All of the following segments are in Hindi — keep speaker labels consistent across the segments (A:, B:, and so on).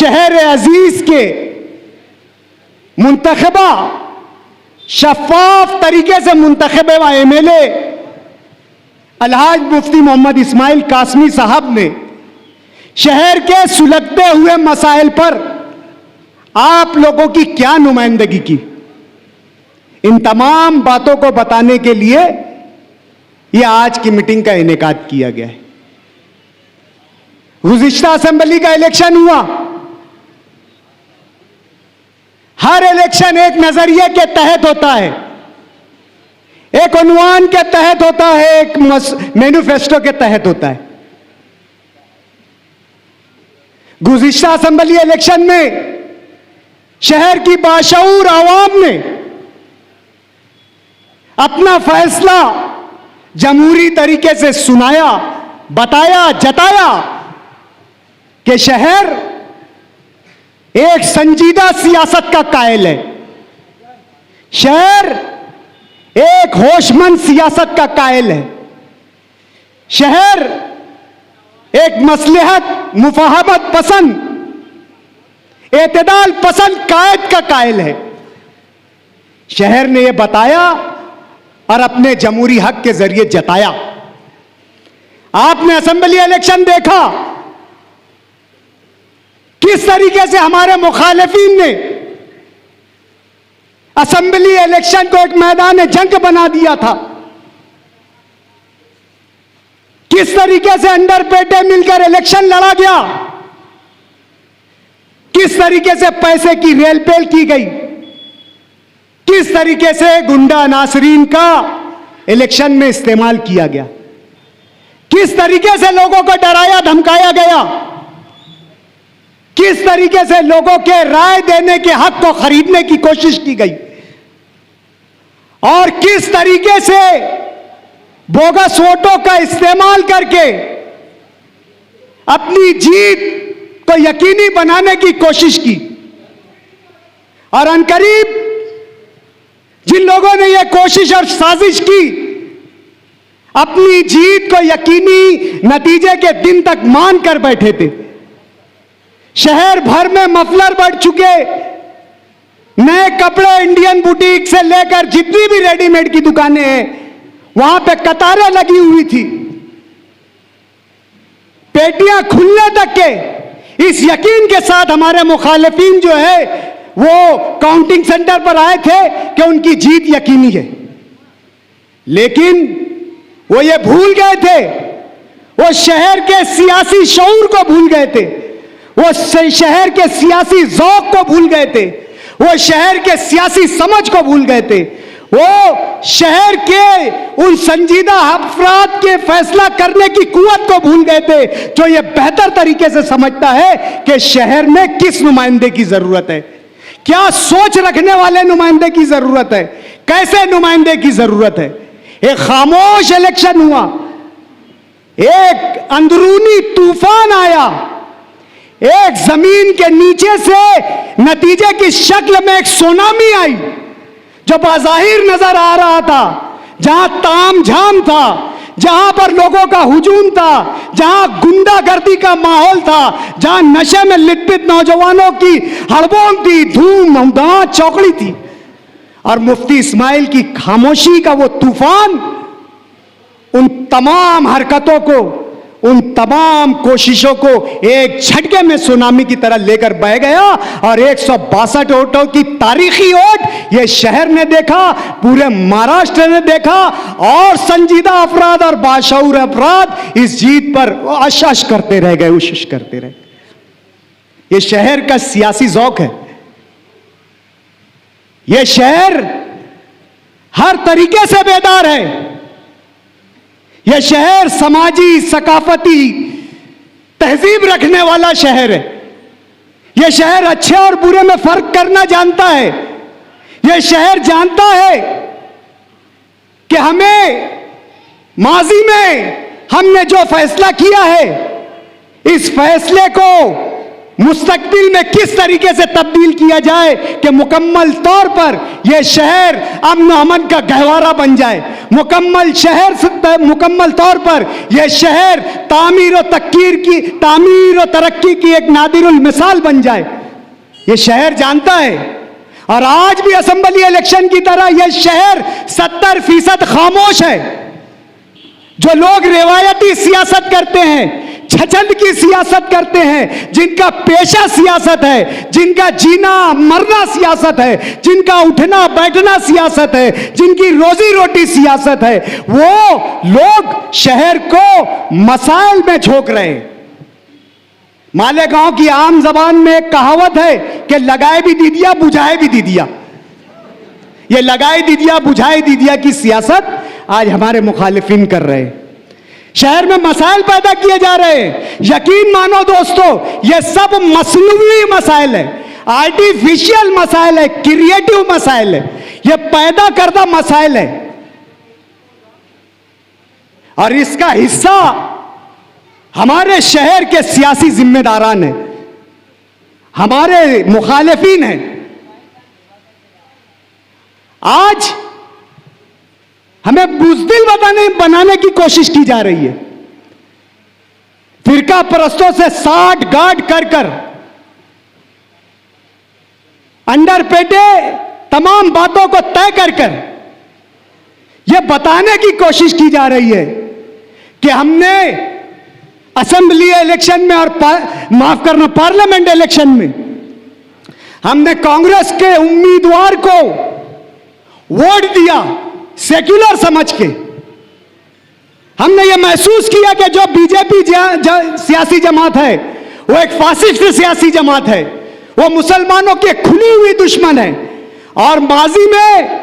A: शहर अजीज के मुंतखबा शफाफ तरीके से मुंतखबा एमएलए अलहाज मुफ्ती मोहम्मद इस्माइल कासमी साहब ने शहर के सुलगते हुए मसाइल पर आप लोगों की क्या नुमाइंदगी की, इन तमाम बातों को बताने के लिए यह आज की मीटिंग का इनेकाद किया गया है। गुज़िश्ता असेंबली का इलेक्शन हुआ। हर इलेक्शन एक नजरिए के तहत होता है, एक उन्वान के तहत होता है, एक मैनिफेस्टो के तहत होता है। गुज़िश्ता असेंबली इलेक्शन में शहर की बाशऊर आवाम ने अपना फैसला जमहूरी तरीके से सुनाया, बताया, जताया कि शहर एक संजीदा सियासत का कायल है, शहर एक होशमंद सियासत का कायल है, शहर एक मसलहत मुफाहमत पसंद एतदाल पसंद कायद का कायल है। शहर ने यह बताया और अपने जमहूरी हक के जरिए जताया। आपने असेंबली इलेक्शन देखा किस तरीके से हमारे मुखालिफिन ने असेंबली इलेक्शन को एक मैदान जंग बना दिया था, किस तरीके से अंडर पेटे मिलकर इलेक्शन लड़ा गया, किस तरीके से पैसे की रेलपेल की गई, किस तरीके से गुंडा नासरीन का इलेक्शन में इस्तेमाल किया गया, किस तरीके से लोगों को डराया धमकाया गया, किस तरीके से लोगों के राय देने के हक को खरीदने की कोशिश की गई और किस तरीके से बोगस वोटों का इस्तेमाल करके अपनी जीत को यकीनी बनाने की कोशिश की। और अनकरीब जिन लोगों ने यह कोशिश और साजिश की, अपनी जीत को यकीनी नतीजे के दिन तक मान कर बैठे थे। शहर भर में मफलर बढ़ चुके, नए कपड़े इंडियन बुटीक से लेकर जितनी भी रेडीमेड की दुकानें हैं वहां पे कतारें लगी हुई थी, पेटियां खुलने तक के इस यकीन के साथ हमारे मुखालिफिन जो है वो काउंटिंग सेंटर पर आए थे कि उनकी जीत यकीनी है। लेकिन वो ये भूल गए थे, वो शहर के सियासी शऊर को भूल गए थे, वो शहर के सियासी ज़ौक़ को भूल गए थे, वो शहर के सियासी समझ को भूल गए थे, वो शहर के उन संजीदा अफराद के फैसला करने की कुव्वत को भूल गए थे जो ये बेहतर तरीके से समझता है कि शहर में किस नुमाइंदे की जरूरत है, क्या सोच रखने वाले नुमाइंदे की जरूरत है, कैसे नुमाइंदे की जरूरत है। एक खामोश इलेक्शन हुआ, एक अंदरूनी तूफान आया, एक जमीन के नीचे से नतीजे की शक्ल में एक सुनामी आई जो बाज़ाहिर नजर आ रहा था, जहां तामझाम था, जहां पर लोगों का हुजूम था, जहां गुंडागर्दी का माहौल था, जहां नशे में लिप्त नौजवानों की हड़बों थी, धूम धाम चौकड़ी थी। और मुफ्ती इस्माइल की खामोशी का वो तूफान उन तमाम हरकतों को, उन तमाम कोशिशों को एक झटके में सुनामी की तरह लेकर बह गया और 162 वोटों की तारीखी वोट ये शहर ने देखा, पूरे महाराष्ट्र ने देखा और संजीदा अफराद और बाशऊर अफराद इस जीत पर आशाश करते रह गए, कोशिश करते रहे। ये शहर का सियासी ज़ौक़ है, ये शहर हर तरीके से बेदार है, यह शहर समाजी सकाफती तहजीब रखने वाला शहर है, यह शहर अच्छे और बुरे में फर्क करना जानता है, यह शहर जानता है कि हमें माजी में हमने जो फैसला किया है इस फैसले को मुस्तकबिल में किस तरीके से तब्दील किया जाए कि मुकम्मल तौर पर यह शहर अमन अमन का गहवारा बन जाए, मुकम्मल तौर पर यह शहर तामीर और तरक्की की एक नादिरुल मिसाल बन जाए। यह शहर जानता है, और आज भी असेंबली इलेक्शन की तरह यह शहर 70% खामोश है। जो लोग रिवायती सियासत करते हैं, छछंद की सियासत करते हैं, जिनका पेशा सियासत है, जिनका जीना मरना सियासत है, जिनका उठना बैठना सियासत है, जिनकी रोजी रोटी सियासत है, वो लोग शहर को मसाइल में झोंक रहे हैं। मालेगांव की आम जबान में एक कहावत है कि लगाए भी दीदिया बुझाए भी दीदिया। ये लगाए दीदिया बुझाए दीदिया की सियासत आज हमारे मुखालिफिन कर रहे हैं। शहर में मसाइल पैदा किए जा रहे हैं। यकीन मानो दोस्तों, ये सब मसनूई मसाइल है, आर्टिफिशियल मसाइल है, क्रिएटिव मसाइल है, ये पैदा करदा मसाइल है। और इसका हिस्सा हमारे शहर के सियासी जिम्मेदारान हैं, हमारे मुखालिफिन हैं। आज हमें बुज़दिल बनाने की कोशिश की जा रही है। फिरका परस्तों से साठ गांठ कर अंडर पेटे तमाम बातों को तय कर यह बताने की कोशिश की जा रही है कि हमने असेंबली इलेक्शन में और माफ करना पार्लियामेंट इलेक्शन में हमने कांग्रेस के उम्मीदवार को वोट दिया सेक्युलर समझ के। हमने यह महसूस किया कि जो बीजेपी सियासी जमात है वो एक फासिस्ट सियासी जमात है, वो मुसलमानों के खुली हुई दुश्मन है। और माजी में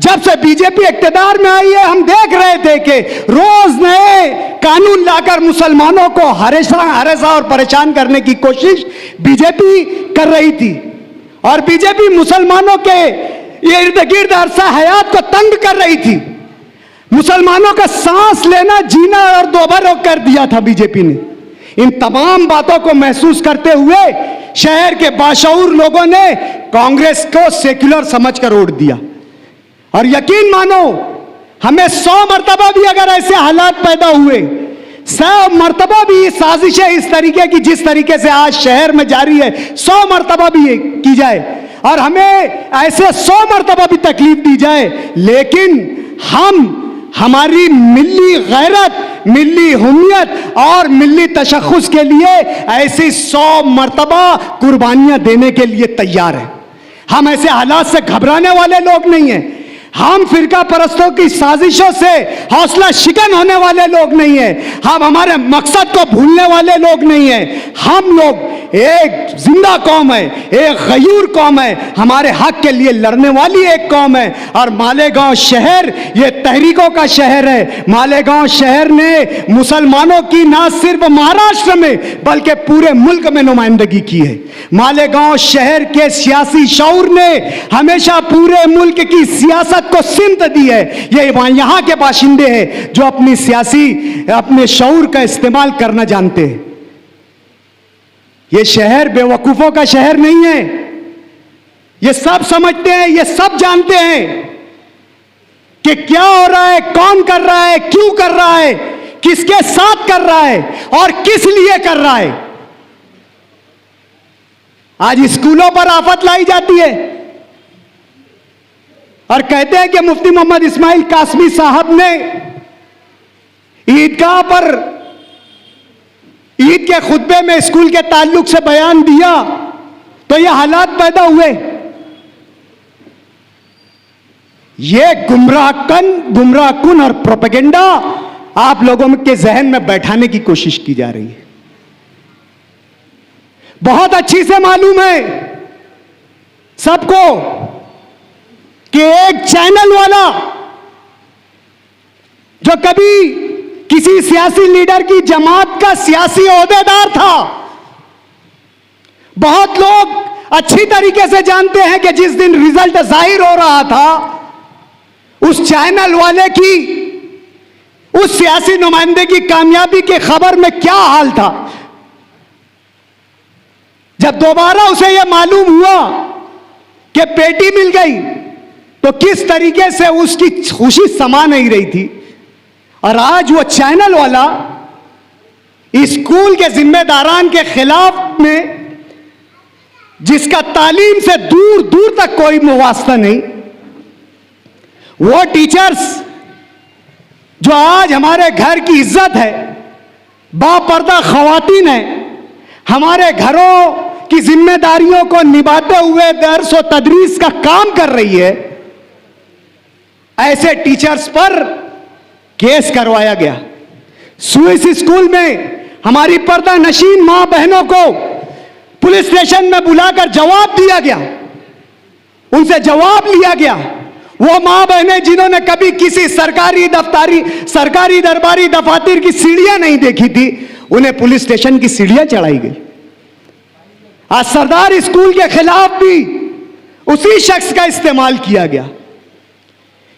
A: जब से बीजेपी इक्तदार में आई है, हम देख रहे थे कि रोज नए कानून लाकर मुसलमानों को हरेसा और परेशान करने की कोशिश बीजेपी कर रही थी। और बीजेपी मुसलमानों के इर्द गिर्द अरसा हयात को तंग कर रही थी। मुसलमानों का सांस लेना जीना और दोबारा कर दिया था बीजेपी ने। इन तमाम बातों को महसूस करते हुए शहर के बाशऊर लोगों ने कांग्रेस को सेक्युलर समझकर वोट दिया। और यकीन मानो, हमें 100 मरतबा भी अगर ऐसे हालात पैदा हुए, 100 मरतबा भी साजिशें इस तरीके की जिस तरीके से आज शहर में जारी है, 100 मरतबा भी की जाए और हमें ऐसे 100 मरतबा भी तकलीफ दी जाए, लेकिन हम हमारी मिल्ली गैरत, मिल्ली हुम्मियत और मिल्ली तशख़्ख़ुस के लिए ऐसी 100 मरतबा कुर्बानियां देने के लिए तैयार हैं। हम ऐसे हालात से घबराने वाले लोग नहीं हैं। हम फिरका परस्तों की साजिशों से हौसला शिकन होने वाले लोग नहीं हैं। हम हमारे मकसद को भूलने वाले लोग नहीं हैं। हम लोग एक जिंदा कौम है, एक गयूर कौम है, हमारे हक के लिए लड़ने वाली एक कौम है। और मालेगांव शहर ये तहरीकों का शहर है। मालेगांव शहर ने मुसलमानों की ना सिर्फ महाराष्ट्र में बल्कि पूरे मुल्क में नुमाइंदगी की है। मालेगांव शहर के सियासी शऊर ने हमेशा पूरे मुल्क की सियासत को सिमत दी है। ये यहाँ के बाशिंदे हैं जो अपने शऊर का इस्तेमाल करना जानते हैं। ये शहर बेवकूफों का शहर नहीं है। ये सब समझते हैं, ये सब जानते हैं कि क्या हो रहा है, कौन कर रहा है, क्यों कर रहा है, किसके साथ कर रहा है और किस लिए कर रहा है। आज स्कूलों पर आफत लाई जाती है और कहते हैं कि मुफ्ती मोहम्मद इस्माइल कासमी साहब ने ईदगाह पर ईद के खुतबे में स्कूल के ताल्लुक से बयान दिया तो ये हालात पैदा हुए। ये गुमराहकुन और प्रोपेगेंडा आप लोगों के जहन में बैठाने की कोशिश की जा रही है। बहुत अच्छी से मालूम है सबको कि एक चैनल वाला जो कभी किसी सियासी लीडर की जमात का सियासी ओहदेदार था, बहुत लोग अच्छी तरीके से जानते हैं कि जिस दिन रिजल्ट जाहिर हो रहा था उस चैनल वाले की उस सियासी नुमाइंदे की कामयाबी की खबर में क्या हाल था। जब दोबारा उसे यह मालूम हुआ कि पेटी मिल गई तो किस तरीके से उसकी खुशी समा नहीं रही थी। और आज वो चैनल वाला स्कूल के जिम्मेदारान के खिलाफ में, जिसका तालीम से दूर दूर तक कोई मुवास्ता नहीं, वो टीचर्स जो आज हमारे घर की इज्जत है, बापर्दा खवातीन है, हमारे घरों की जिम्मेदारियों को निभाते हुए दर्स और तदरीस का काम कर रही है, ऐसे टीचर्स पर केस करवाया गया। स्विस स्कूल में हमारी पर्दा नशीन मां बहनों को पुलिस स्टेशन में बुलाकर जवाब दिया गया, उनसे जवाब लिया गया। वो मां बहनें जिन्होंने कभी किसी सरकारी दरबारी दफातर की सीढ़ियां नहीं देखी थी, उन्हें पुलिस स्टेशन की सीढ़ियां चढ़ाई गई। आज सरदार स्कूल के खिलाफ भी उसी शख्स का इस्तेमाल किया गया।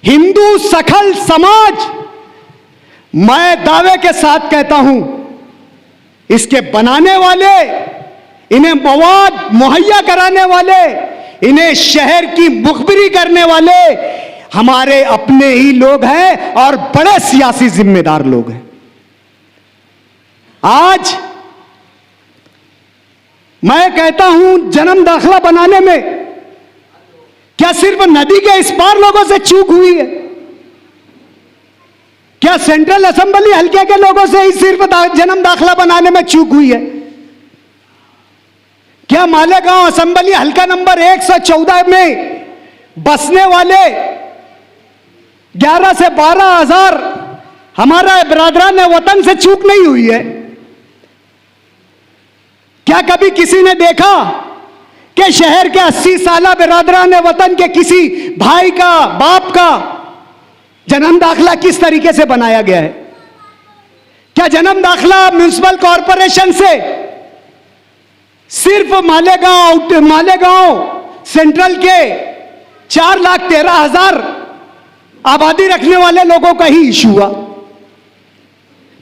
A: हिंदू सखल समाज, मैं दावे के साथ कहता हूं, इसके बनाने वाले, इन्हें मवाद मुहैया कराने वाले, इन्हें शहर की मुखबिरी करने वाले हमारे अपने ही लोग हैं और बड़े सियासी जिम्मेदार लोग हैं। आज मैं कहता हूं, जन्म दाखिला बनाने में क्या सिर्फ नदी के इस पार लोगों से चूक हुई है? क्या सेंट्रल असेंबली हल्के के लोगों से ही सिर्फ जन्म दाखिला बनाने में चूक हुई है? क्या मालेगांव असेंबली हल्का नंबर 114 में बसने वाले 11 से 12 हजार हमारा बिरादरान वतन से चूक नहीं हुई है? क्या कभी किसी ने देखा कि शहर के 80 साला बिरादरान वतन के किसी भाई का, बाप का जन्म दाखिला किस तरीके से बनाया गया है? क्या जन्म दाखिला म्युनिसिपल कॉरपोरेशन से सिर्फ मालेगांव सेंट्रल के 4,13,000 आबादी रखने वाले लोगों का ही इशू हुआ?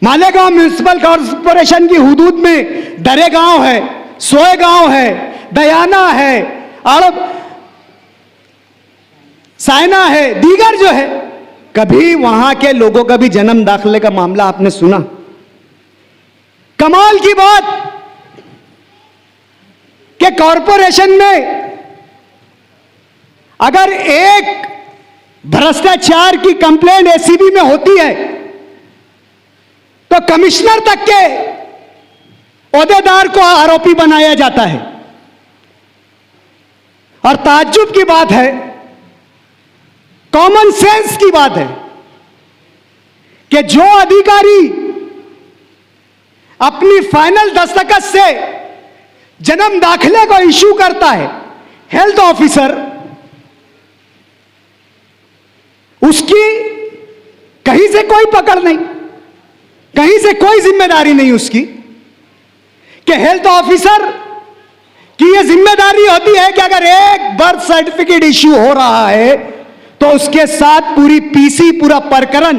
A: मालेगांव म्युनिसिपल कॉरपोरेशन की हुदूद में दरे गांव है, सोए गांव है, दयाना है, और सायना है, दीगर जो है, कभी वहां के लोगों का भी जन्म दाखिले का मामला आपने सुना? कमाल की बात कि कॉरपोरेशन में अगर एक भ्रष्टाचार की कंप्लेंट एसीबी में होती है तो कमिश्नर तक के ओहदेदार को आरोपी बनाया जाता है। और ताज्जुब की बात है, कॉमन सेंस की बात है कि जो अधिकारी अपनी फाइनल दस्तखत से जन्म दाखिले को इशू करता है, हेल्थ ऑफिसर, उसकी कहीं से कोई पकड़ नहीं, कहीं से कोई जिम्मेदारी नहीं उसकी, कि हेल्थ ऑफिसर की यह जिम्मेदारी होती है कि अगर एक बर्थ सर्टिफिकेट इशू हो रहा है तो उसके साथ पूरी पीसी, पूरा प्रकरण,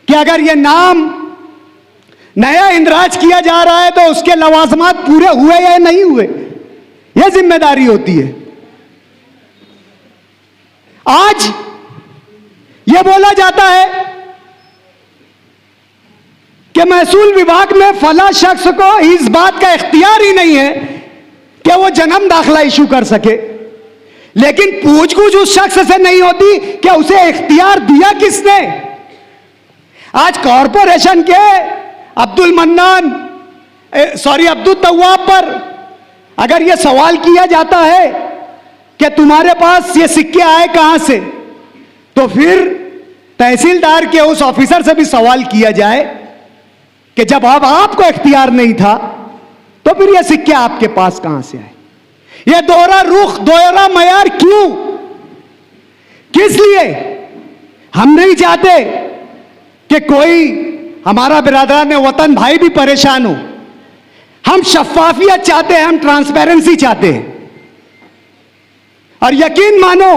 A: कि अगर यह नाम नया इंदराज किया जा रहा है तो उसके लवाजमात पूरे हुए या नहीं हुए, यह जिम्मेदारी होती है। आज यह बोला जाता है कि महसूल विभाग में फला शख्स को इस बात का इख्तियार ही नहीं है कि वो जन्म दाखिला इशू कर सके, लेकिन पूछ-गूछ उस शख्स से नहीं होती कि उसे इख्तियार दिया किसने। आज कॉरपोरेशन के अब्दुल तव्वाब पर अगर यह सवाल किया जाता है कि तुम्हारे पास ये सिक्के आए कहां से, तो फिर तहसीलदार के उस ऑफिसर से भी सवाल किया जाए कि जब अब आपको इख्तियार नहीं था तो फिर ये सिक्के आपके पास कहां से आए। ये दोहरा रुख, दोहरा मयार क्यों, किस लिए? हम नहीं चाहते कि कोई हमारा बिरादरान वतन भाई भी परेशान हो। हम शफाफियत चाहते हैं, हम ट्रांसपेरेंसी चाहते हैं। और यकीन मानो,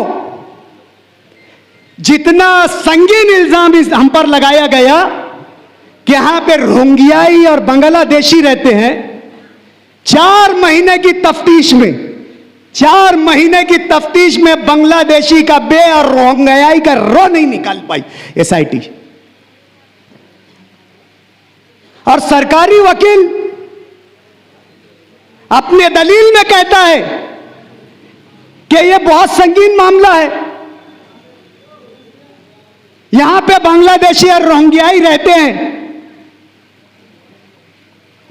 A: जितना संगीन इल्जाम हम पर लगाया गया कि यहां पे रोहिंग्याई और बांग्लादेशी रहते हैं, 4 महीने की तफ्तीश में, 4 महीने की तफ्तीश में बांग्लादेशी का बे और रोहिंग्याई का रो नहीं निकाल पाई एसआईटी। और सरकारी वकील अपने दलील में कहता है कि यह बहुत संगीन मामला है, यहां पे बांग्लादेशी और रोहिंग्याई रहते हैं।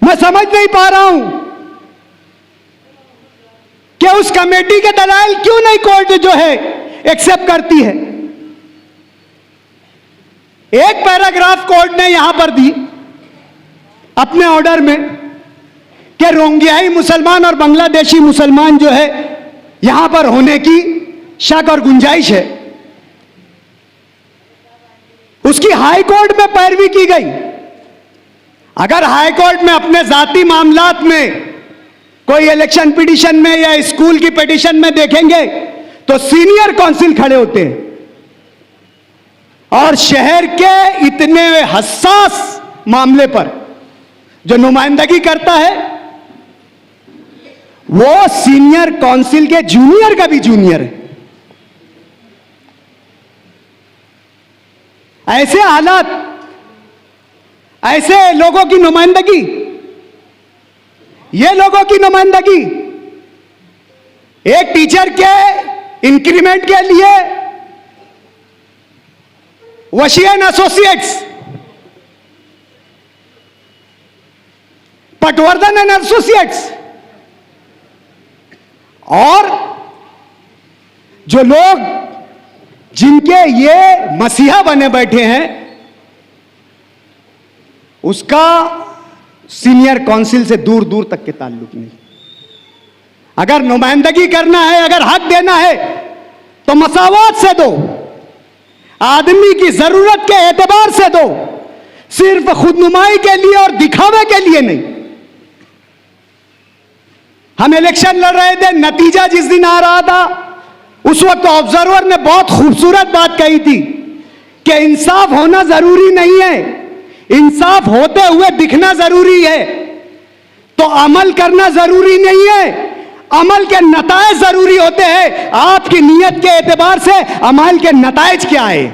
A: मैं समझ नहीं पा रहा हूं कि उस कमेटी के दलाइल क्यों नहीं कोर्ट जो है एक्सेप्ट करती है। एक पैराग्राफ कोर्ट ने यहां पर दी अपने ऑर्डर में कि रोहिंग्याई मुसलमान और बांग्लादेशी मुसलमान जो है यहां पर होने की शक और गुंजाइश है। उसकी हाई कोर्ट में पैरवी की गई। अगर हाई कोर्ट में अपने जाती मामलात में कोई इलेक्शन पिटीशन में या स्कूल की पिटीशन में देखेंगे तो सीनियर काउंसिल खड़े होते हैं, और शहर के इतने हसास मामले पर जो नुमाइंदगी करता है वो सीनियर काउंसिल के जूनियर का भी जूनियर है। ऐसे हालात, ऐसे लोगों की नुमाइंदगी, ये लोगों की नुमाइंदगी एक टीचर के इंक्रीमेंट के लिए वशियन एसोसिएट्स, पटवर्धन एंड एसोसिएट्स, और जो लोग जिनके ये मसीहा बने बैठे हैं उसका सीनियर काउंसिल से दूर दूर तक के ताल्लुक नहीं। अगर नुमाइंदगी करना है, अगर हक देना है तो मसावत से दो, आदमी की जरूरत के एतबार से दो, सिर्फ खुदनुमाई के लिए और दिखावे के लिए नहीं। हम इलेक्शन लड़ रहे थे, नतीजा जिस दिन आ रहा था उस वक्त ऑब्जर्वर ने बहुत खूबसूरत बात कही थी कि इंसाफ होना जरूरी नहीं है, इंसाफ होते हुए दिखना जरूरी है। तो अमल करना जरूरी नहीं है, अमल के नतायज जरूरी होते हैं। आपकी नीयत के एतबार से अमल के नतायज क्या है।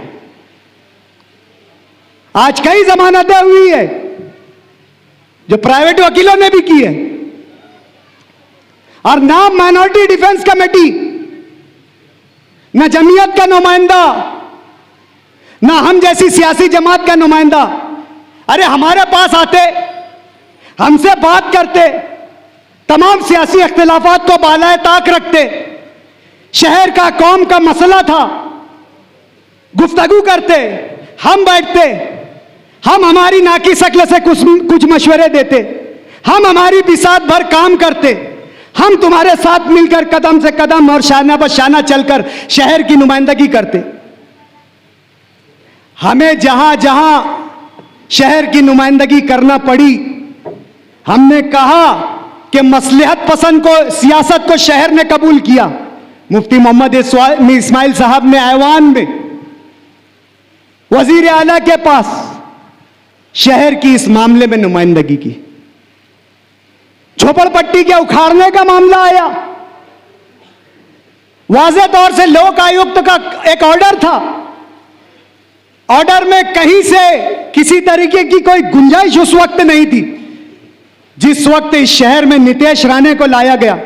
A: आज कई जमानतें हुई है जो प्राइवेट वकीलों ने भी की है, और ना माइनॉरिटी डिफेंस कमेटी, ना जमीयत का नुमाइंदा, ना हम जैसी सियासी जमात का नुमाइंदा अरे हमारे पास आते, हमसे बात करते, तमाम सियासी इख्तिलाफात को बालाए ताक रखते, शहर का कौम का मसला था, गुफ्तगू करते, हम बैठते, हम हमारी नाकी शक्ल से कुछ मशवरे देते, हम हमारी बिसात भर काम करते, हम तुम्हारे साथ मिलकर कदम से कदम और शाना बशाना चलकर शहर की नुमाइंदगी करते। हमें जहां जहां शहर की नुमाइंदगी करना पड़ी, हमने कहा कि मसलहत पसंद को, सियासत को शहर ने कबूल किया। मुफ्ती मोहम्मद इस्माइल साहब ने ऐवान में वजीर आला के पास शहर की इस मामले में नुमाइंदगी की। झोपड़पट्टी के उखाड़ने का मामला आया, वाज़ेह तौर से लोक आयुक्त का एक ऑर्डर था, ऑर्डर में कहीं से किसी तरीके की कोई गुंजाइश उस वक्त नहीं थी। जिस वक्त इस शहर में नितेश राणे को लाया गया,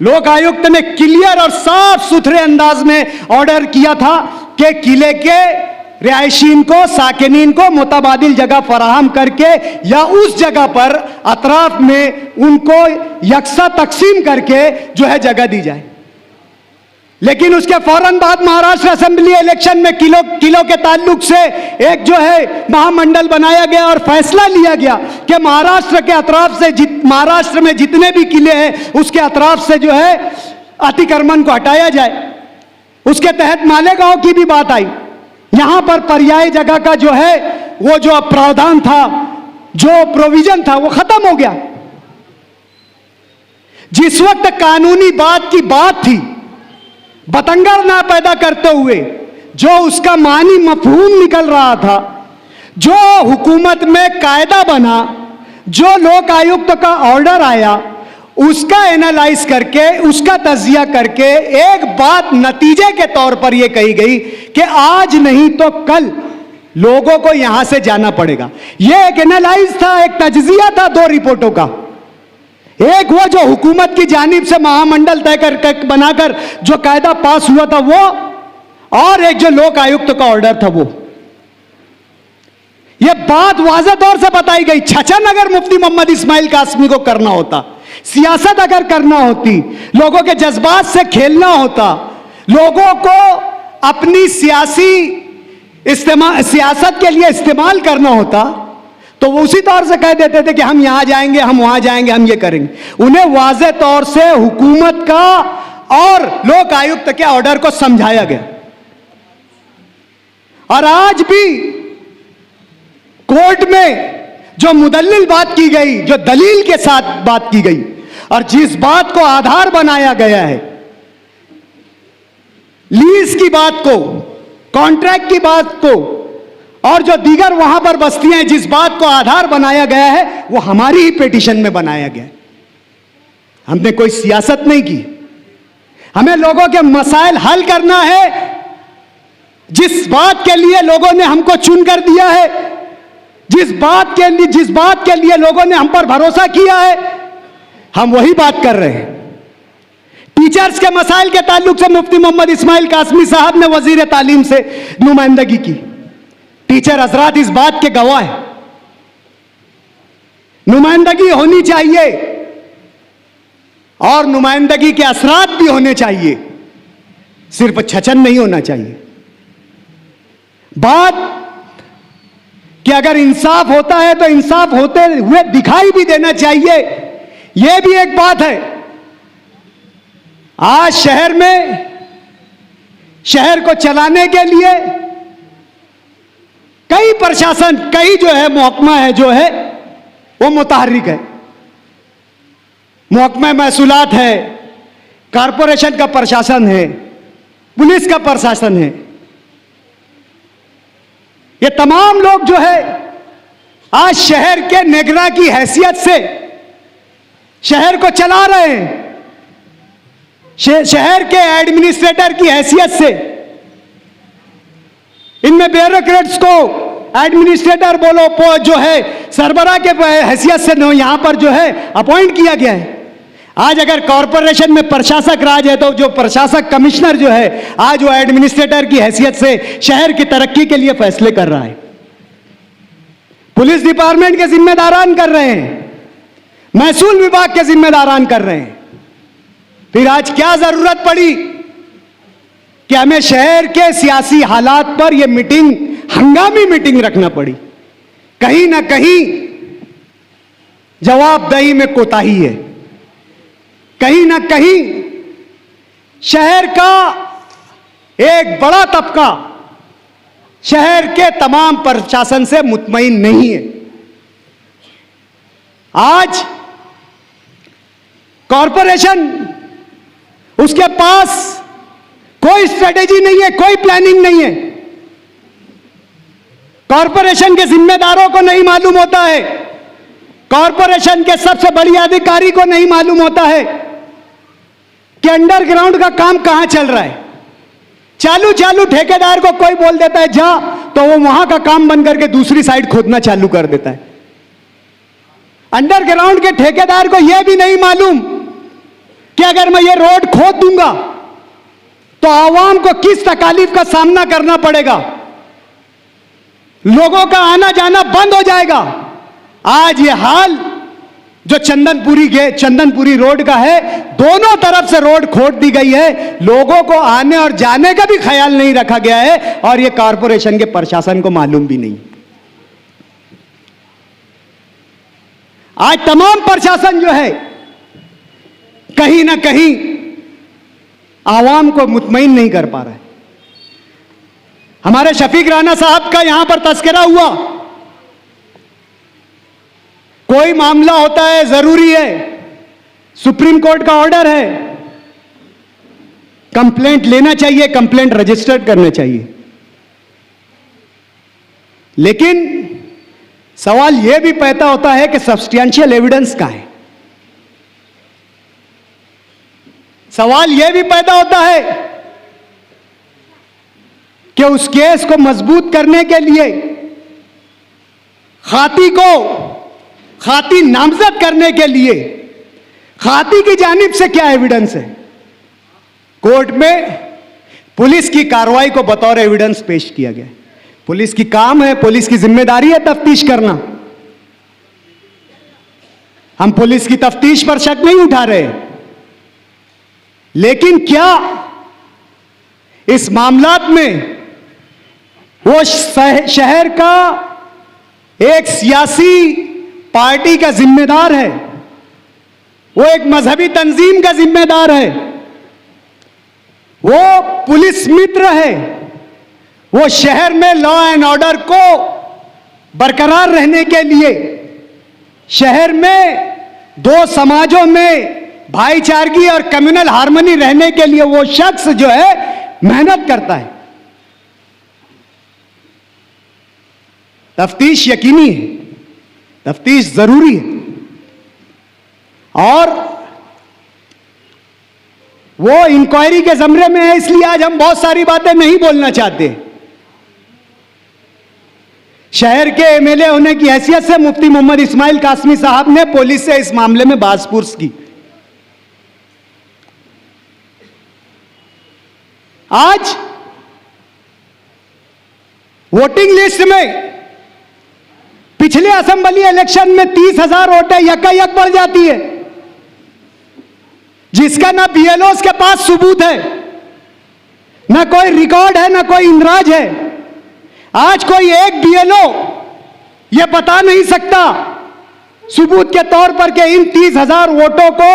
A: लोक आयुक्त ने क्लियर और साफ सुथरे अंदाज में ऑर्डर किया था कि किले के रिहायशीन को, साकिनीन को मुतबादिल जगह फराहम करके या उस जगह पर अतराफ में उनको यकसा तकसीम करके जो है जगह दी जाए। लेकिन उसके फौरन बाद महाराष्ट्र असेंबली इलेक्शन में किलों के ताल्लुक से एक जो है महामंडल बनाया गया और फैसला लिया गया कि महाराष्ट्र के अतराफ से महाराष्ट्र में जितने भी किले हैं उसके अतराफ से जो है अतिक्रमण को हटाया जाए। उसके तहत मालेगांव की भी बात आई। यहां पर पर्यायी जगह का जो है वो जो प्रावधान था, जो प्रोविजन था, वो खत्म हो गया। जिस वक्त कानूनी बात की बात थी, बतंगड़ ना पैदा करते हुए जो उसका मानी मफहूम निकल रहा था, जो हुकूमत में कायदा बना, जो लोक आयुक्त का ऑर्डर आया, उसका एनालाइज करके, उसका तजिया करके एक बात नतीजे के तौर पर यह कही गई कि आज नहीं तो कल लोगों को यहां से जाना पड़ेगा। यह एक एनालाइज था, एक तजिया था दो रिपोर्टों का। एक वो जो हुकूमत की जानिब से महामंडल तय कर बनाकर जो कायदा पास हुआ था वो, और एक जो लोक आयुक्त का ऑर्डर था वो। यह बात वाज़ेह तौर से बताई गई। छचन अगर मुफ्ती मोहम्मद इस्माइल कासमी को करना होता, सियासत अगर करना होती, लोगों के जज्बात से खेलना होता, लोगों को अपनी सियासत के लिए इस्तेमाल करना होता, तो वो उसी तौर से कह देते थे कि हम यहां जाएंगे, हम वहां जाएंगे, हम ये करेंगे। उन्हें वाज़ेह तौर से हुकूमत का और लोक आयुक्त के ऑर्डर को समझाया गया। और आज भी कोर्ट में जो मुदल्लिल बात की गई, जो दलील के साथ बात की गई, और जिस बात को आधार बनाया गया है, लीज की बात को, कॉन्ट्रैक्ट की बात को, और जो दीगर वहां पर बस्तियां हैं जिस बात को आधार बनाया गया है, वो हमारी ही पिटीशन में बनाया गया। हमने कोई सियासत नहीं की। हमें लोगों के मसाइल हल करना है। जिस बात के लिए लोगों ने हमको चुनकर दिया है, जिस बात के लिए लोगों ने हम पर भरोसा किया है, हम वही बात कर रहे हैं। टीचर्स के मसाइल के ताल्लुक से मुफ्ती मोहम्मद इस्माइल कासमी साहब ने वजीर तालीम से नुमाइंदगी की। टीचर हजरात इस बात के गवाह हैं। नुमाइंदगी होनी चाहिए और नुमाइंदगी के असरात भी होने चाहिए, सिर्फ छचन नहीं होना चाहिए। बात कि अगर इंसाफ होता है तो इंसाफ होते हुए दिखाई भी देना चाहिए, यह भी एक बात है। आज शहर में, शहर को चलाने के लिए कई प्रशासन, कई जो है महकमा है, जो है वो मुतहर्रिक है। महकमा महसूलात है, कारपोरेशन का प्रशासन है, पुलिस का प्रशासन है। ये तमाम लोग जो है आज शहर के निगरां की हैसियत से शहर को चला रहे हैं। शहर के एडमिनिस्ट्रेटर की हैसियत से, इनमें ब्यूरोक्रेट्स को एडमिनिस्ट्रेटर बोलो, जो है सरबराह के हैसियत से यहां पर जो है अपॉइंट किया गया है। आज अगर कॉरपोरेशन में प्रशासक राज है तो जो प्रशासक कमिश्नर जो है आज वो एडमिनिस्ट्रेटर की हैसियत से शहर की तरक्की के लिए फैसले कर रहा है। पुलिस डिपार्टमेंट के जिम्मेदारान कर रहे हैं, महसूल विभाग के जिम्मेदारान कर रहे हैं। फिर आज क्या जरूरत पड़ी कि हमें शहर के सियासी हालात पर यह मीटिंग, हंगामी मीटिंग रखना पड़ी। कहीं ना कहीं जवाबदेही में कोताही है, कहीं ना कहीं शहर का एक बड़ा तबका शहर के तमाम प्रशासन से मुतमईन नहीं है। आज कॉरपोरेशन, उसके पास कोई स्ट्रेटेजी नहीं है, कोई प्लानिंग नहीं है। कॉरपोरेशन के जिम्मेदारों को नहीं मालूम होता है, कॉरपोरेशन के सबसे बड़ी अधिकारी को नहीं मालूम होता है कि अंडरग्राउंड का काम कहां चल रहा है। चालू ठेकेदार को कोई बोल देता है जा, तो वो वहां का काम बंद करके दूसरी साइड खोदना चालू कर देता है। अंडरग्राउंड के ठेकेदार को यह भी नहीं मालूम कि अगर मैं ये रोड खोद दूंगा तो आवाम को किस तकालीफ का सामना करना पड़ेगा, लोगों का आना जाना बंद हो जाएगा। आज ये हाल जो चंदनपुरी रोड का है, दोनों तरफ से रोड खोद दी गई है, लोगों को आने और जाने का भी ख्याल नहीं रखा गया है, और ये कॉरपोरेशन के प्रशासन को मालूम भी नहीं। आज तमाम प्रशासन जो है कहीं ना कहीं आवाम को मुतमईन नहीं कर पा रहा है। हमारे शफीक राणा साहब का यहां पर तस्करा हुआ, कोई मामला होता है, जरूरी है, सुप्रीम कोर्ट का ऑर्डर है, कंप्लेंट लेना चाहिए, कंप्लेंट रजिस्टर्ड करना चाहिए। लेकिन सवाल यह भी पैदा होता है कि सब्सटेंशियल एविडेंस कहां है। सवाल यह भी पैदा होता है कि उस केस को मजबूत करने के लिए खाती नामजद करने के लिए खाती की जानिब से क्या एविडेंस है। कोर्ट में पुलिस की कार्रवाई को बतौर एविडेंस पेश किया गया। पुलिस की काम है, पुलिस की जिम्मेदारी है तफ्तीश करना। हम पुलिस की तफ्तीश पर शक नहीं उठा रहे, लेकिन क्या इस मामलात में वो शहर का एक सियासी पार्टी का जिम्मेदार है, वो एक मजहबी तंजीम का जिम्मेदार है, वो पुलिस मित्र है, वो शहर में लॉ एंड ऑर्डर को बरकरार रहने के लिए, शहर में दो समाजों में भाईचारगी और कम्युनल हार्मनी रहने के लिए वो शख्स जो है मेहनत करता है। तफ्तीश यकीनी है, तफ्तीश जरूरी है, और वो इंक्वायरी के जमरे में है, इसलिए आज हम बहुत सारी बातें नहीं बोलना चाहते। शहर के एमएलए होने की हैसियत से मुफ्ती मोहम्मद इस्माइल कासमी साहब ने पुलिस से इस मामले में बासपुर्स की। आज वोटिंग लिस्ट में पिछले असेंबली इलेक्शन में 30,000 वोटें यकायक बढ़ जाती है, जिसका ना बीएलओस के पास सबूत है, ना कोई रिकॉर्ड है, ना कोई इंदराज है। आज कोई एक बीएलओ यह बता नहीं सकता सबूत के तौर पर कि इन 30,000 वोटों को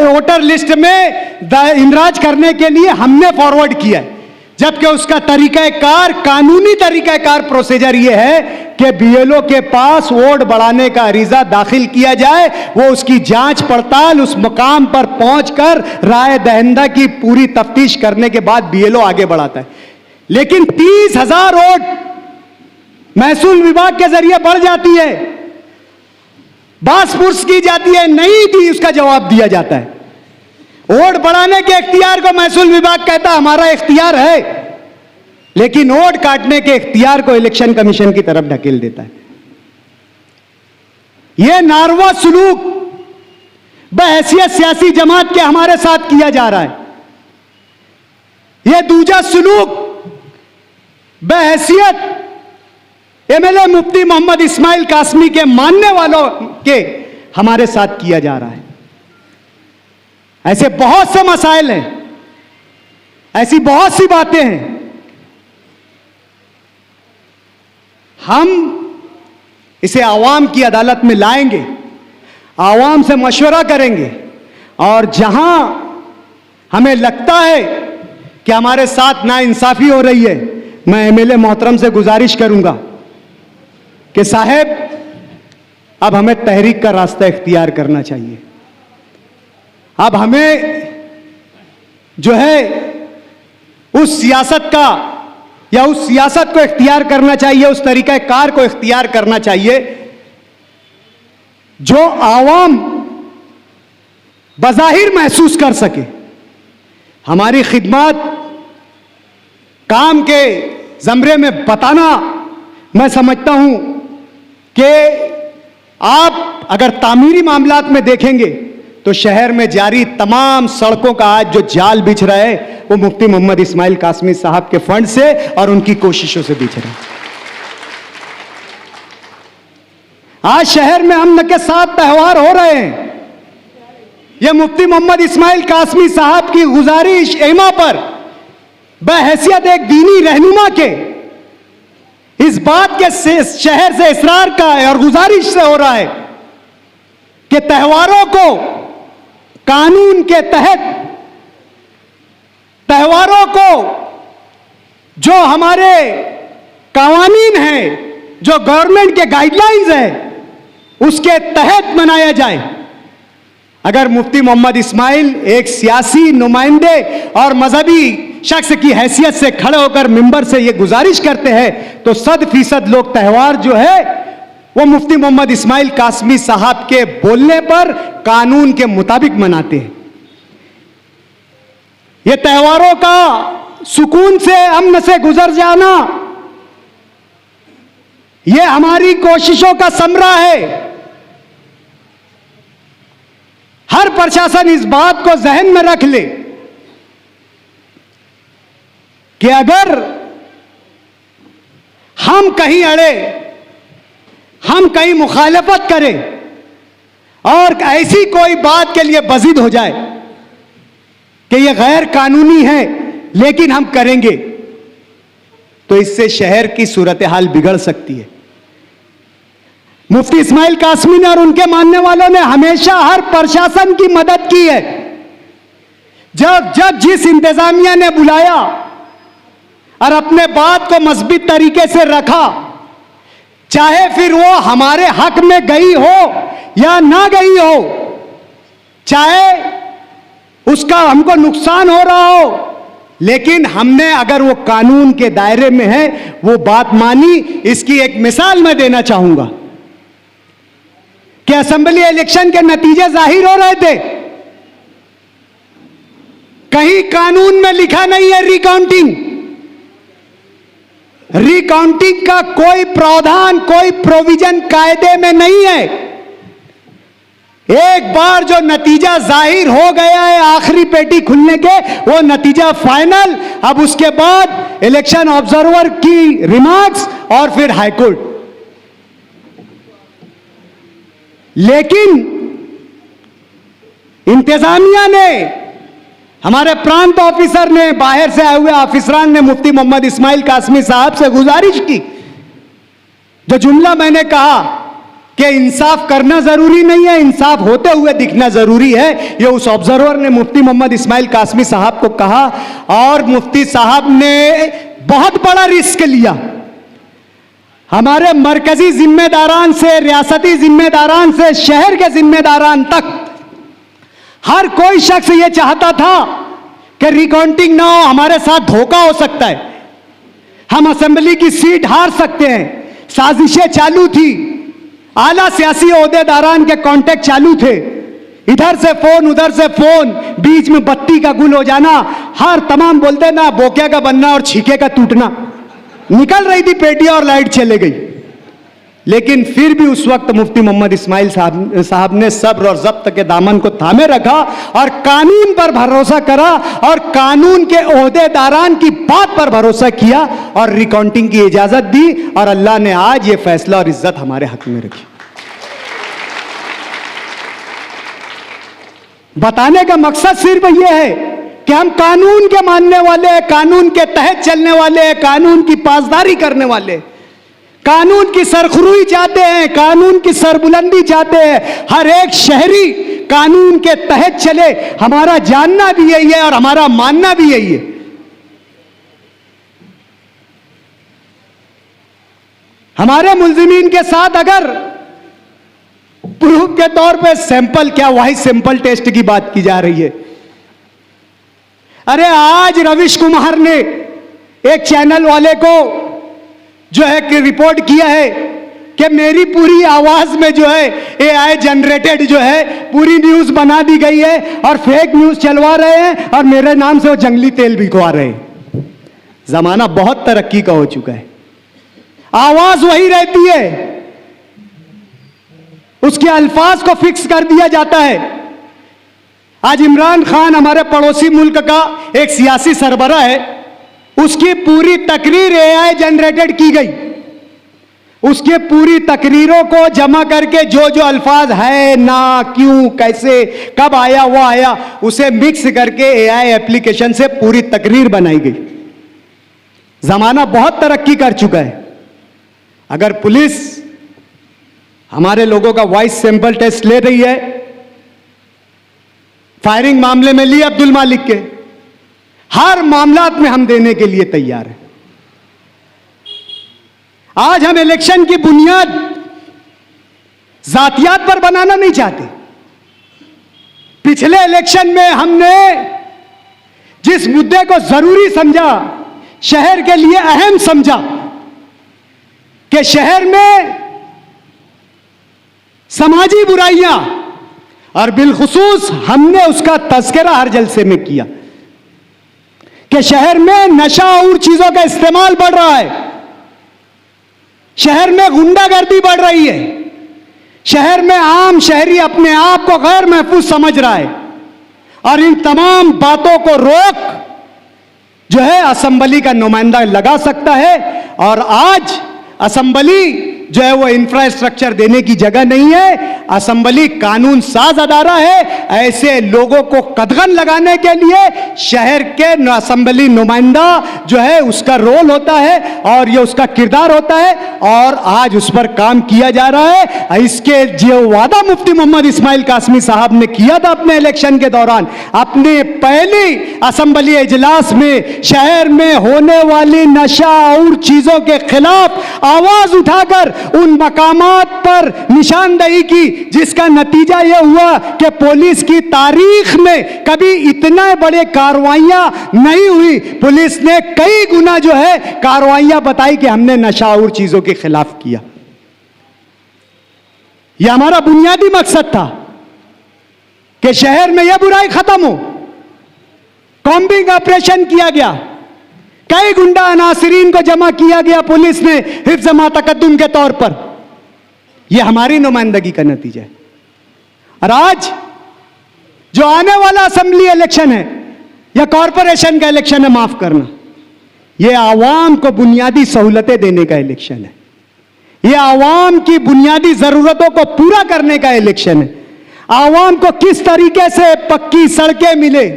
A: वोटर लिस्ट में इंदराज करने के लिए हमने फॉरवर्ड किया है, जबकि उसका तरीकाकार, कानूनी तरीकाकार प्रोसीजर यह है कि बीएलओ के पास वोट बढ़ाने का अरीजा दाखिल किया जाए, वो उसकी जांच पड़ताल उस मुकाम पर पहुंचकर राय दहिंदा की पूरी तफ्तीश करने के बाद बीएलओ आगे बढ़ाता है। लेकिन 30,000 वोट महसूल विभाग के जरिए बढ़ जाती है, बासपुर्स की जाती है, नहीं दी उसका जवाब दिया जाता है। वोट बढ़ाने के इख्तियार को महसूल विभाग कहता है हमारा इख्तियार है, लेकिन वोट काटने के इख्तियार को इलेक्शन कमीशन की तरफ ढकेल देता है। यह नारवा सुलूक बहैसियत सियासी जमात के हमारे साथ किया जा रहा है। यह दूजा सुलूक बहैसियत एमएलए मुफ्ती मोहम्मद इस्माइल कासमी के मानने वालों के हमारे साथ किया जा रहा है। ऐसे बहुत से मसाइल हैं, ऐसी बहुत सी बातें हैं। हम इसे आवाम की अदालत में लाएंगे, आवाम से मशवरा करेंगे, और जहां हमें लगता है कि हमारे साथ नाइंसाफी हो रही है, मैं एमएलए मोहतरम से गुजारिश करूंगा कि साहब अब हमें तहरीक का रास्ता इख्तियार करना चाहिए। अब हमें जो है उस सियासत का या उस सियासत को इख्तियार करना चाहिए, उस तरीक़ाकार को इख्तियार करना चाहिए जो आवाम बज़ाहिर महसूस कर सके। हमारी खिदमत काम के ज़मरे में बताना, मैं समझता हूं कि आप अगर तामीरी मामलात में देखेंगे तो शहर में जारी तमाम सड़कों का आज जो जाल बिछ रहा है वो मुफ्ती मोहम्मद इस्माइल कासमी साहब के फंड से और उनकी कोशिशों से बिछ रहा है। आज शहर में अमन के साथ त्यौहार हो रहे हैं। यह मुफ्ती मोहम्मद इस्माइल कासमी साहब की गुजारिश एमा पर बहैसियत एक दीनी रहनुमा के इस बात के शहर से इसरार का है और गुजारिश से हो रहा है कि त्योहारों को कानून के तहत, त्योहारों को जो हमारे कानून हैं, जो गवर्नमेंट के गाइडलाइंस हैं, उसके तहत मनाया जाए। अगर मुफ्ती मोहम्मद इस्माइल एक सियासी नुमाइंदे और मजहबी शख्स की हैसियत से खड़े होकर मिंबर से यह गुजारिश करते हैं तो 100% लोग त्यौहार जो है वो मुफ्ती मोहम्मद इस्माइल कासमी साहब के बोलने पर कानून के मुताबिक मनाते हैं। ये त्योहारों का सुकून से, अमन से गुजर जाना, ये हमारी कोशिशों का समरा है। हर प्रशासन इस बात को जहन में रख ले कि अगर हम कहीं अड़े, हम कहीं मुखालफत करें और ऐसी कोई बात के लिए बजिद हो जाए कि यह गैर कानूनी है लेकिन हम करेंगे, तो इससे शहर की सूरत हाल बिगड़ सकती है। मुफ्ती इस्माइल कासमी ने और उनके मानने वालों ने हमेशा हर प्रशासन की मदद की है। जब जब जिस इंतजामिया ने बुलाया और अपने बात को मजबूत तरीके से रखा, चाहे फिर वो हमारे हक में गई हो या ना गई हो, चाहे उसका हमको नुकसान हो रहा हो, लेकिन हमने अगर वो कानून के दायरे में है वो बात मानी। इसकी एक मिसाल मैं देना चाहूंगा कि असेंबली इलेक्शन के नतीजे जाहिर हो रहे थे, कहीं कानून में लिखा नहीं है रिकाउंटिंग। रिकाउंटिंग का कोई प्रावधान, कोई प्रोविजन कायदे में नहीं है। एक बार जो नतीजा जाहिर हो गया है आखिरी पेटी खुलने के, वो नतीजा फाइनल। अब उसके बाद इलेक्शन ऑब्जर्वर की रिमार्क्स और फिर हाईकोर्ट। लेकिन इंतजामिया ने, हमारे प्रांत ऑफिसर ने, बाहर से आए हुए ऑफिसरान ने मुफ्ती मोहम्मद इस्माइल कासमी साहब से गुजारिश की। जो जुमला मैंने कहा कि इंसाफ करना जरूरी नहीं है, इंसाफ होते हुए दिखना जरूरी है, ये उस ऑब्जर्वर ने मुफ्ती मोहम्मद इस्माइल कासमी साहब को कहा। और मुफ्ती साहब ने बहुत बड़ा रिस्क लिया। हमारे मरकजी जिम्मेदारान से, रियासती जिम्मेदारान से, शहर के जिम्मेदारान तक, हर कोई शख्स यह चाहता था कि रिकाउंटिंग ना हो, हमारे साथ धोखा हो सकता है, हम असेंबली की सीट हार सकते हैं। साजिशें चालू थी, आला सियासी ओहदेदारान के कांटेक्ट चालू थे, इधर से फोन उधर से फोन, बीच में बत्ती का गुल हो जाना, हर तमाम बोलते ना बोके का बनना और छीके का टूटना। निकल रही थी पेटियां और लाइट चले गई। लेकिन फिर भी उस वक्त मुफ्ती मोहम्मद इस्माइल साहब ने सब्र और जब्त के दामन को थामे रखा और कानून पर भरोसा करा और कानून के ओहदेदारान की बात पर भरोसा किया और रिकाउंटिंग की इजाजत दी। और अल्लाह ने आज ये फैसला और इज्जत हमारे हक में रखी। बताने का मकसद सिर्फ यह है कि हम कानून के मानने वाले हैं, कानून के तहत चलने वाले हैं, कानून की पासदारी करने वाले, कानून की सरखुरुई चाहते हैं, कानून की सरबुलंदी चाहते हैं। हर एक शहरी कानून के तहत चले, हमारा जानना भी यही है और हमारा मानना भी यही है। हमारे मुल्जिमीन के साथ अगर प्रूफ के तौर पे सैंपल, क्या वही सैंपल टेस्ट की बात की जा रही है। अरे आज रविश कुमार ने एक चैनल वाले को जो है कि रिपोर्ट किया है कि मेरी पूरी आवाज में जो है एआई जनरेटेड जो है पूरी न्यूज बना दी गई है और फेक न्यूज चलवा रहे हैं और मेरे नाम से वो जंगली तेल बिकवा रहे हैं। जमाना बहुत तरक्की का हो चुका है, आवाज वही रहती है, उसके अल्फाज को फिक्स कर दिया जाता है। आज इमरान खान हमारे पड़ोसी मुल्क का एक सियासी सरबराह है, उसकी पूरी तकरीर एआई जनरेटेड की गई। उसके पूरी तकरीरों को जमा करके जो जो अल्फाज है, ना, क्यों, कैसे, कब आया, वो आया, उसे मिक्स करके एआई एप्लीकेशन से पूरी तकरीर बनाई गई। जमाना बहुत तरक्की कर चुका है। अगर पुलिस हमारे लोगों का वॉइस सैंपल टेस्ट ले रही है, फायरिंग मामले में ली अब्दुल मालिक के, हर मामलात में हम देने के लिए तैयार हैं। आज हम इलेक्शन की बुनियाद जातियात पर बनाना नहीं चाहते। पिछले इलेक्शन में हमने जिस मुद्दे को जरूरी समझा, शहर के लिए अहम समझा कि शहर में समाजी बुराइयां, और बिलखुसूस हमने उसका तज़किरा हर जलसे में किया। कि शहर में नशा और चीजों का इस्तेमाल बढ़ रहा है, शहर में गुंडागर्दी बढ़ रही है, शहर में आम शहरी अपने आप को गैर महफूज समझ रहा है। और इन तमाम बातों को रोक जो है असेंबली का नुमाइंदा लगा सकता है। और आज असेंबली जो है वो इंफ्रास्ट्रक्चर देने की जगह नहीं है, असेंबली कानून साज अदारा है। ऐसे लोगों को कदगन लगाने के लिए शहर के असेंबली नुमाइंदा जो है उसका रोल होता है और ये उसका किरदार होता है, और आज उस पर काम किया जा रहा है। इसके जो वादा मुफ्ती मोहम्मद इस्माइल कासमी साहब ने किया था अपने इलेक्शन के दौरान, अपने पहली असेंबली इजलास में शहर में होने वाली नशा और चीजों के खिलाफ आवाज उठाकर उन मकामात पर निशानदेही की, जिसका नतीजा यह हुआ कि पुलिस की तारीख में कभी इतने बड़े कार्रवाइयां नहीं हुई। पुलिस ने कई गुना जो है कार्रवाइयां बताई कि हमने नशा और चीजों के खिलाफ किया। यह हमारा बुनियादी मकसद था कि शहर में यह बुराई खत्म हो। कॉम्बिंग ऑपरेशन किया गया, कई गुंडा अनासरीन को जमा किया गया पुलिस ने हिफ्ज़ मातकद्दुम के तौर पर। यह हमारी नुमाइंदगी का नतीजा है। और आज जो आने वाला असेंबली इलेक्शन है या कॉरपोरेशन का इलेक्शन है, माफ करना, यह आवाम को बुनियादी सहूलतें देने का इलेक्शन है, यह आवाम की बुनियादी जरूरतों को पूरा करने का इलेक्शन है। आवाम को किस तरीके से पक्की सड़कें मिले,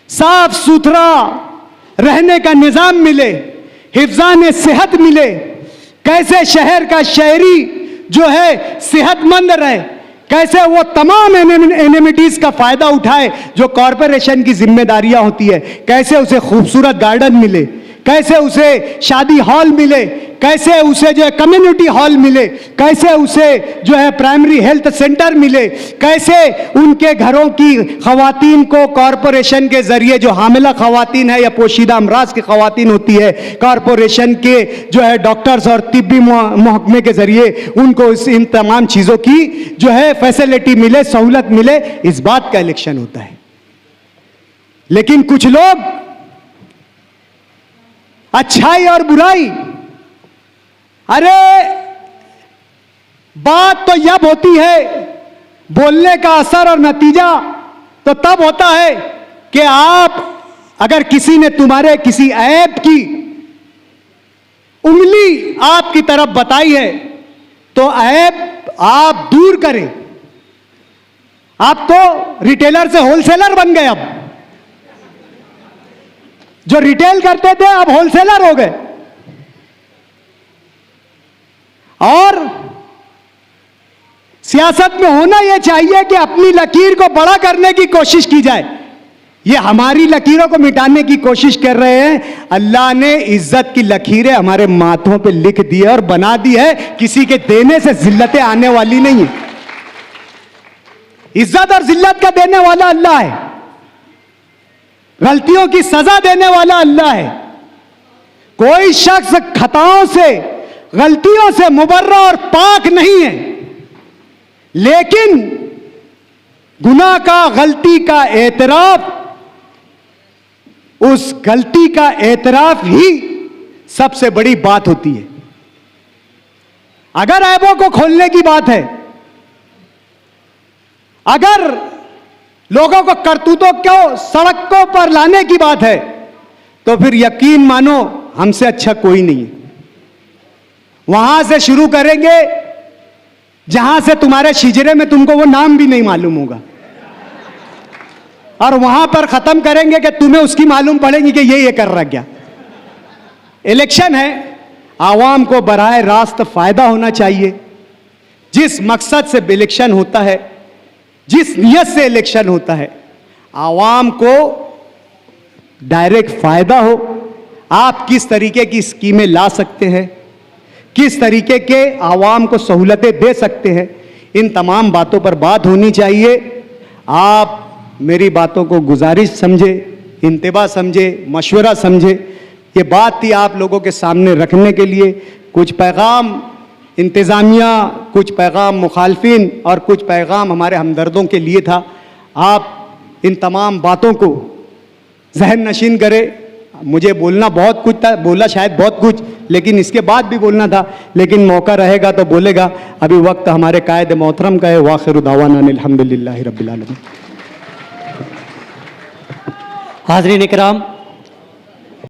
A: साफ सुथरा रहने का निजाम मिले, हिफ्ज़ान सेहत मिले, कैसे शहर का शहरी जो है सेहतमंद रहे, कैसे वो तमाम एमिनिटीज का फायदा उठाए जो कॉरपोरेशन की जिम्मेदारियां होती है, कैसे उसे खूबसूरत गार्डन मिले, कैसे उसे शादी हॉल मिले, कैसे उसे जो है कम्युनिटी हॉल मिले, कैसे उसे जो है प्राइमरी हेल्थ सेंटर मिले, कैसे उनके घरों की खवातीन को कॉरपोरेशन के जरिए, जो हामिला खवातीन है या पोशीदा अमराज की खवातीन होती है, कॉरपोरेशन के जो है डॉक्टर्स और तिब्बी महकमे के जरिए उनको इन तमाम चीज़ों की जो है फैसिलिटी मिले, सहूलत मिले। इस बात का इलेक्शन होता है। लेकिन कुछ लोग अच्छाई और बुराई, अरे बात तो जब होती है, बोलने का असर और नतीजा तो तब होता है कि आप अगर किसी ने तुम्हारे किसी ऐब की उंगली आपकी तरफ बताई है तो ऐब आप दूर करें। आप तो रिटेलर से होलसेलर बन गए, अब जो रिटेल करते थे अब होलसेलर हो गए। और सियासत में होना यह चाहिए कि अपनी लकीर को बड़ा करने की कोशिश की जाए। यह हमारी लकीरों को मिटाने की कोशिश कर रहे हैं। अल्लाह ने इज्जत की लकीरें हमारे माथों पे लिख दी है और बना दी है, किसी के देने से जिल्लतें आने वाली नहीं है। इज्जत और जिल्लत का देने वाला अल्लाह है, गलतियों की सजा देने वाला अल्लाह है। कोई शख्स खताओं से, गलतियों से मुबर्रा और पाक नहीं है, लेकिन गुनाह का, गलती का एतराफ, उस गलती का एतराफ ही सबसे बड़ी बात होती है। अगर ऐबों को खोलने की बात है, अगर लोगों को करतूतों को सड़कों पर लाने की बात है, तो फिर यकीन मानो हमसे अच्छा कोई नहीं है। वहां से शुरू करेंगे जहां से तुम्हारे शिजरे में तुमको वो नाम भी नहीं मालूम होगा, और वहां पर खत्म करेंगे कि तुम्हें उसकी मालूम पड़ेगी कि ये कर रहा क्या। इलेक्शन है, आवाम को बराह रास्त फायदा होना चाहिए। जिस मकसद से इलेक्शन होता है, जिस नियत से इलेक्शन होता है, आवाम को डायरेक्ट फायदा हो। आप किस तरीके की स्कीमें ला सकते हैं, किस तरीके के आवाम को सहूलतें दे सकते हैं, इन तमाम बातों पर बात होनी चाहिए। आप मेरी बातों को गुजारिश समझे, इंतबा समझे, मशवरा समझे। ये बात थी आप लोगों के सामने रखने के लिए। कुछ पैगाम इंतज़ामिया, कुछ पैगाम मुखालफिन और कुछ पैगाम हमारे हमदर्दों के लिए था। आप इन तमाम बातों को जहन नशीन करें मुझे बोलना बहुत कुछ था, बोला शायद बहुत कुछ, लेकिन इसके बाद भी बोलना था, लेकिन मौका रहेगा तो बोलेगा। अभी वक्त हमारे कायद मोहतरम का है। वाखिर दावाना अल्हम्दुलिल्लाहि रब्बिल आलमीन।
B: हाज़रीन इकराम,